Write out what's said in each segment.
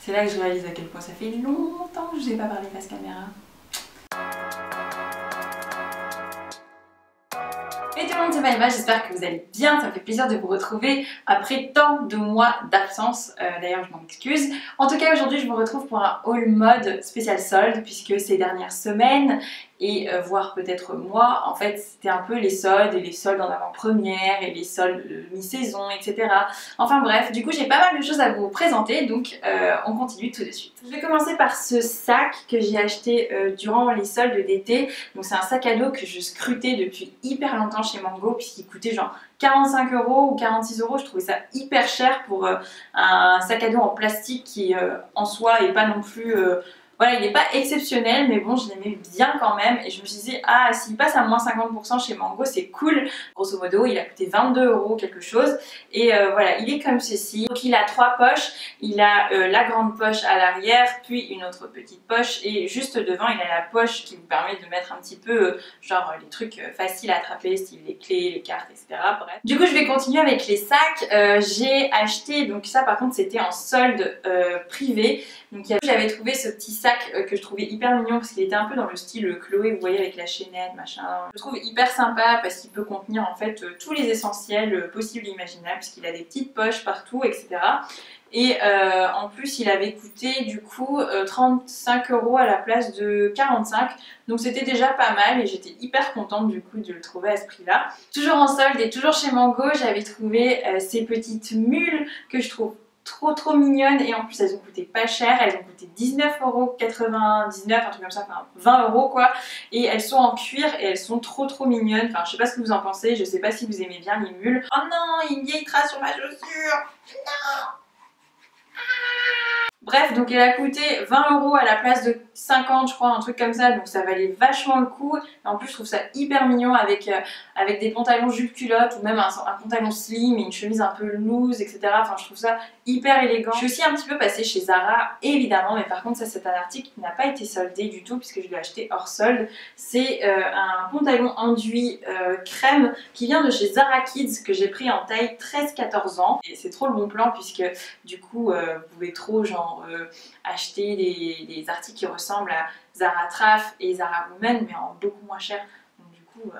C'est là que je réalise à quel point ça fait longtemps que je n'ai pas parlé face caméra. Et tout le monde, c'est Maëva, j'espère que vous allez bien, ça me fait plaisir de vous retrouver après tant de mois d'absence, d'ailleurs je m'en excuse. En tout cas aujourd'hui je vous retrouve pour un haul mode spécial solde puisque ces dernières semaines et voire peut-être mois, en fait c'était un peu les soldes et les soldes en avant-première et les soldes de mi-saison, etc. Enfin bref, du coup j'ai pas mal de choses à vous présenter, donc on continue tout de suite. Je vais commencer par ce sac que j'ai acheté durant les soldes d'été. Donc c'est un sac à dos que je scrutais depuis hyper longtemps chez Mango puisqu'il coûtait genre 45 € ou 46 €. Je trouvais ça hyper cher pour un sac à dos en plastique qui en soi est pas non plus... voilà, il n'est pas exceptionnel, mais bon, je l'aimais bien quand même. Et je me suis dit, ah, s'il passe à moins 50% chez Mango, c'est cool. Grosso modo, il a coûté 22 € quelque chose. Et voilà, il est comme ceci. Donc, il a 3 poches. Il a la grande poche à l'arrière, puis une autre petite poche. Et juste devant, il a la poche qui vous permet de mettre un petit peu, genre, les trucs faciles à attraper, style les clés, les cartes, etc. Bref. Du coup, je vais continuer avec les sacs. J'ai acheté, donc ça, par contre, c'était en solde privé. Donc j'avais trouvé ce petit sac que je trouvais hyper mignon parce qu'il était un peu dans le style Chloé, vous voyez, avec la chaînette, machin. Je le trouve hyper sympa parce qu'il peut contenir en fait tous les essentiels possibles et imaginables puisqu'il a des petites poches partout, etc. Et en plus il avait coûté du coup 35 € à la place de 45, donc c'était déjà pas mal et j'étais hyper contente du coup de le trouver à ce prix là. Toujours en solde et toujours chez Mango, j'avais trouvé ces petites mules que je trouve trop mignonnes et en plus elles ont coûté pas cher, elles ont coûté 19,99 €, un truc comme ça, enfin 20 € quoi, et elles sont en cuir et elles sont trop mignonnes. Enfin je sais pas ce que vous en pensez, je sais pas si vous aimez bien les mules. Oh non, il y a une vieille trace sur ma chaussure, non. Bref, donc elle a coûté 20 € à la place de 50 je crois, un truc comme ça, donc ça valait vachement le coup. Et en plus je trouve ça hyper mignon avec des pantalons jupe culotte ou même un pantalon slim et une chemise un peu loose, etc. Enfin je trouve ça hyper élégant. Je suis aussi un petit peu passée chez Zara évidemment, mais par contre ça c'est un article qui n'a pas été soldé du tout puisque je l'ai acheté hors solde. C'est un pantalon enduit crème qui vient de chez Zara Kids que j'ai pris en taille 13-14 ans. Et c'est trop le bon plan puisque du coup vous pouvez trop genre acheter des articles qui ressemblent à Zara Traf et Zara Women mais en beaucoup moins cher, donc du coup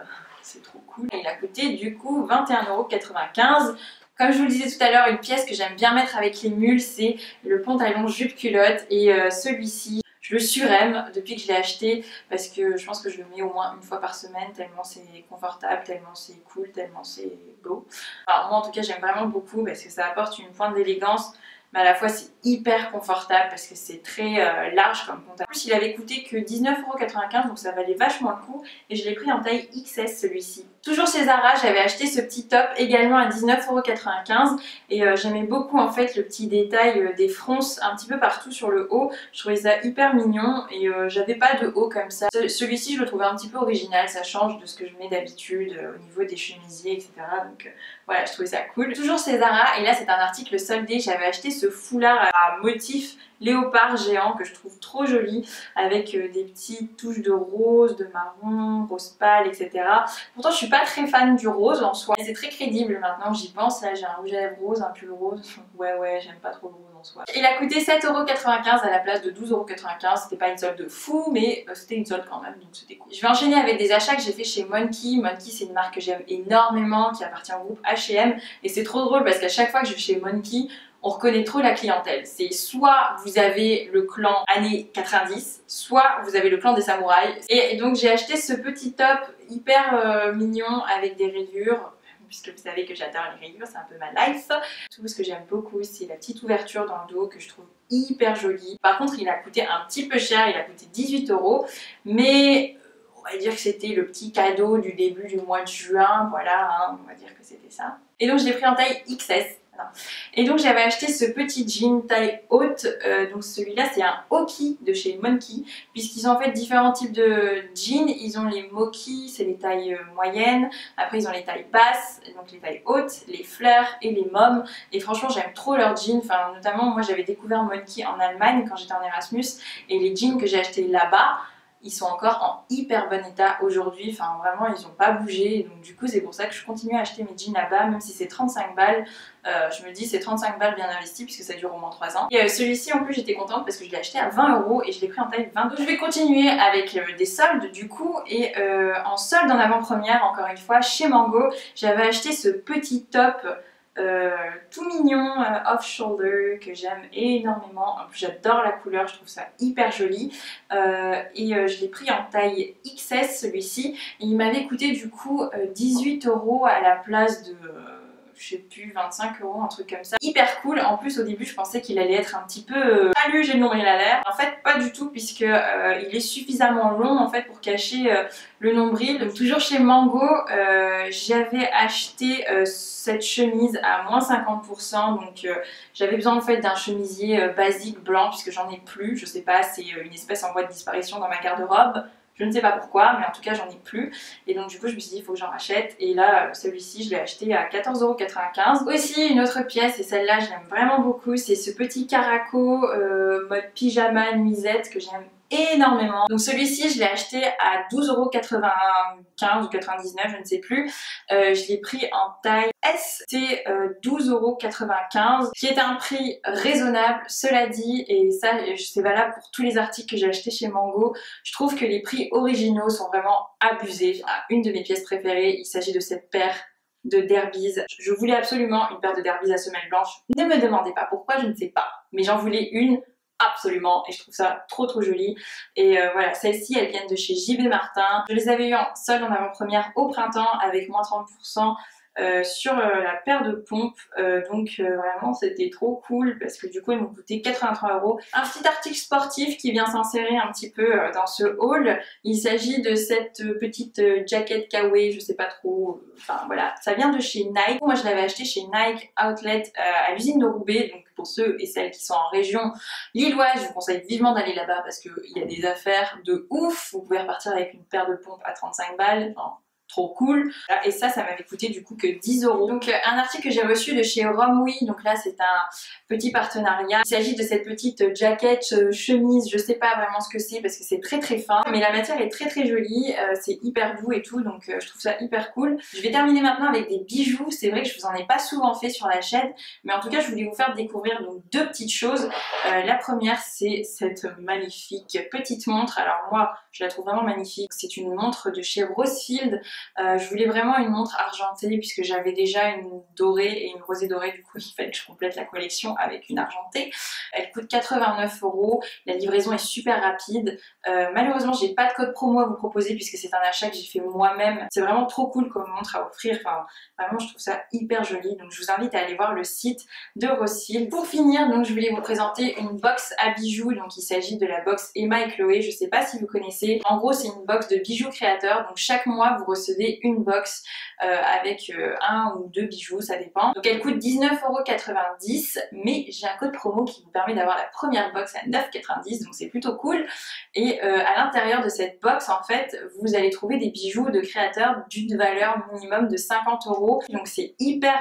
c'est trop cool. Et il a coûté du coup 21,95 €. Comme je vous le disais tout à l'heure, une pièce que j'aime bien mettre avec les mules, c'est le pantalon jupe culotte et celui-ci je le suraime depuis que je l'ai acheté parce que je pense que je le mets au moins une fois par semaine tellement c'est confortable, tellement c'est cool, tellement c'est beau. Alors moi en tout cas j'aime vraiment beaucoup parce que ça apporte une pointe d'élégance mais à la fois c'est hyper confortable parce que c'est très large comme pantalon. En plus il avait coûté que 19,95 € donc ça valait vachement le coup et je l'ai pris en taille XS celui-ci. Toujours chez Zara j'avais acheté ce petit top également à 19,95 € et j'aimais beaucoup en fait le petit détail des fronces un petit peu partout sur le haut. Je trouvais ça hyper mignon et j'avais pas de haut comme ça. Celui-ci je le trouvais un petit peu original, ça change de ce que je mets d'habitude au niveau des chemisiers, etc. Donc voilà, je trouvais ça cool. Toujours chez Zara, et là c'est un article soldé, j'avais acheté ce foulard à motif léopard géant que je trouve trop joli avec des petites touches de rose, de marron, rose pâle, etc. Pourtant je suis pas très fan du rose en soi, c'est très crédible maintenant que j'y pense. Là j'ai un rouge à lèvres rose, un pull rose, ouais j'aime pas trop le rose en soi. Il a coûté 7,95 € à la place de 12,95 €, c'était pas une solde de fou mais c'était une solde quand même donc c'était cool. Je vais enchaîner avec des achats que j'ai fait chez Monkey. Monkey c'est une marque que j'aime énormément qui appartient au groupe H&M et c'est trop drôle parce qu'à chaque fois que je vais chez Monkey on reconnaît trop la clientèle. C'est soit vous avez le clan années 90, soit vous avez le clan des samouraïs. Et donc j'ai acheté ce petit top hyper mignon avec des rayures, puisque vous savez que j'adore les rayures, c'est un peu ma life. Tout ce que j'aime beaucoup, c'est la petite ouverture dans le dos que je trouve hyper jolie. Par contre, il a coûté un petit peu cher, il a coûté 18 €, mais on va dire que c'était le petit cadeau du début du mois de juin, voilà, hein, on va dire que c'était ça. Et donc je l'ai pris en taille XS. Non. Et donc j'avais acheté ce petit jean taille haute, donc celui-là c'est un Oki de chez Monkey, puisqu'ils ont en fait différents types de jeans. Ils ont les Moki, c'est les tailles moyennes, après ils ont les tailles basses, donc les tailles hautes, les fleurs et les mômes, et franchement j'aime trop leurs jeans, enfin notamment moi j'avais découvert Monkey en Allemagne quand j'étais en Erasmus, et les jeans que j'ai achetés là-bas, ils sont encore en hyper bon état aujourd'hui, enfin vraiment ils n'ont pas bougé, donc du coup c'est pour ça que je continue à acheter mes jeans là-bas, même si c'est 35 balles, je me dis c'est 35 balles bien investi puisque ça dure au moins 3 ans. Et celui-ci en plus j'étais contente parce que je l'ai acheté à 20 € et je l'ai pris en taille 22. Je vais continuer avec des soldes du coup, et en solde en avant-première encore une fois chez Mango, j'avais acheté ce petit top tout mignon off-shoulder que j'aime énormément. En plus j'adore la couleur, je trouve ça hyper joli, je l'ai pris en taille XS celui-ci, et il m'avait coûté du coup 18 € à la place de je sais plus, 25 €, un truc comme ça. Hyper cool. En plus au début je pensais qu'il allait être un petit peu palu, j'ai le nombril à l'air. En fait pas du tout, puisque il est suffisamment long en fait pour cacher le nombril. Donc toujours chez Mango, j'avais acheté cette chemise à moins 50%, donc j'avais besoin en fait d'un chemisier basique blanc puisque j'en ai plus. Je sais pas, c'est une espèce en voie de disparition dans ma garde-robe. Je ne sais pas pourquoi, mais en tout cas j'en ai plus. Et donc du coup je me suis dit il faut que j'en rachète. Et là celui-ci je l'ai acheté à 14,95 €. Aussi une autre pièce, et celle-là je l'aime vraiment beaucoup, c'est ce petit caraco mode pyjama nuisette que j'aime énormément. Donc celui-ci je l'ai acheté à 12,95 € ou 99 €, je ne sais plus. Je l'ai pris en taille S, c'est 12,95 €, qui est un prix raisonnable, cela dit, et ça c'est valable pour tous les articles que j'ai achetés chez Mango. Je trouve que les prix originaux sont vraiment abusés. Une de mes pièces préférées, il s'agit de cette paire de Derbies. Je voulais absolument une paire de Derbies à semelle blanche. Ne me demandez pas pourquoi, je ne sais pas, mais j'en voulais une absolument, et je trouve ça trop joli. Et voilà, celles-ci elles viennent de chez JB Martin. Je les avais eu en solde en avant-première au printemps avec moins 30% sur la paire de pompes, donc vraiment c'était trop cool parce que du coup elles m'ont coûté 83 €. Un petit article sportif qui vient s'insérer un petit peu dans ce haul, il s'agit de cette petite jaquette Kawaii, je sais pas trop, enfin voilà, ça vient de chez Nike. Moi je l'avais acheté chez Nike Outlet à l'usine de Roubaix, donc pour ceux et celles qui sont en région lilloise, je vous conseille vivement d'aller là-bas parce qu'il y a des affaires de ouf. Vous pouvez repartir avec une paire de pompes à 35 balles, enfin, trop cool. Et ça m'avait coûté du coup que 10 €. Donc un article que j'ai reçu de chez Romwe, donc là c'est un petit partenariat. Il s'agit de cette petite jaquette, chemise, je sais pas vraiment ce que c'est parce que c'est très fin, mais la matière est très jolie, c'est hyper doux et tout, donc je trouve ça hyper cool. Je vais terminer maintenant avec des bijoux. C'est vrai que je vous en ai pas souvent fait sur la chaîne, mais en tout cas je voulais vous faire découvrir donc deux petites choses. La première c'est cette magnifique petite montre. Alors moi je la trouve vraiment magnifique, c'est une montre de chez Rosefield. Je voulais vraiment une montre argentée puisque j'avais déjà une dorée et une rosée dorée, du coup il fallait que je complète la collection avec une argentée. Elle coûte 89 €, la livraison est super rapide. Malheureusement j'ai pas de code promo à vous proposer puisque c'est un achat que j'ai fait moi-même. C'est vraiment trop cool comme montre à offrir, enfin vraiment je trouve ça hyper joli, donc je vous invite à aller voir le site de Rosefield. Pour finir, donc je voulais vous présenter une box à bijoux, donc il s'agit de la box Emma et Chloé, je sais pas si vous connaissez. En gros c'est une box de bijoux créateurs, donc chaque mois vous recevez une box avec un ou deux bijoux, ça dépend. Donc elle coûte 19,90 €, mais j'ai un code promo qui vous permet d'avoir la première box à 9,90 €, donc c'est plutôt cool. Et à l'intérieur de cette box en fait vous allez trouver des bijoux de créateurs d'une valeur minimum de 50 €, donc c'est hyper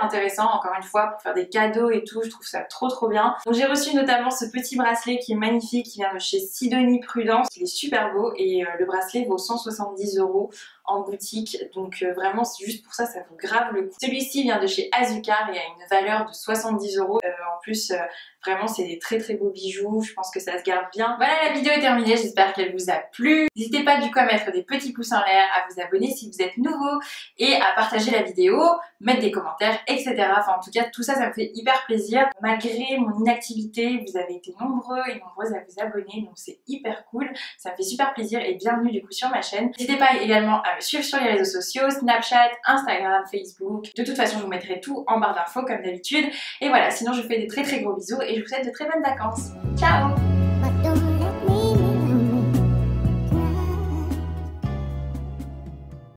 intéressant, encore une fois pour faire des cadeaux et tout, je trouve ça trop bien. Donc j'ai reçu notamment ce petit bracelet qui est magnifique, qui vient de chez Sidonie Prudence, il est super beau, et le bracelet vaut 170 € en boutique, donc vraiment c'est juste pour ça, ça vaut grave le coup. Celui-ci vient de chez Azucar et a une valeur de 70 €. En plus vraiment c'est des très beaux bijoux, je pense que ça se garde bien. Voilà, la vidéo est terminée, j'espère qu'elle vous a plu. N'hésitez pas du coup à mettre des petits pouces en l'air, à vous abonner si vous êtes nouveau et à partager la vidéo, mettre des commentaires, etc. Enfin en tout cas tout ça, ça me fait hyper plaisir. Malgré mon inactivité, vous avez été nombreux et nombreuses à vous abonner, donc c'est hyper cool, ça me fait super plaisir et bienvenue du coup sur ma chaîne. N'hésitez pas également à me suivre sur les réseaux sociaux, Snapchat, Instagram, Facebook. De toute façon je vous mettrai tout en barre d'infos comme d'habitude. Et voilà, sinon je vous fais des très gros bisous et je vous souhaite de très bonnes vacances. Ciao!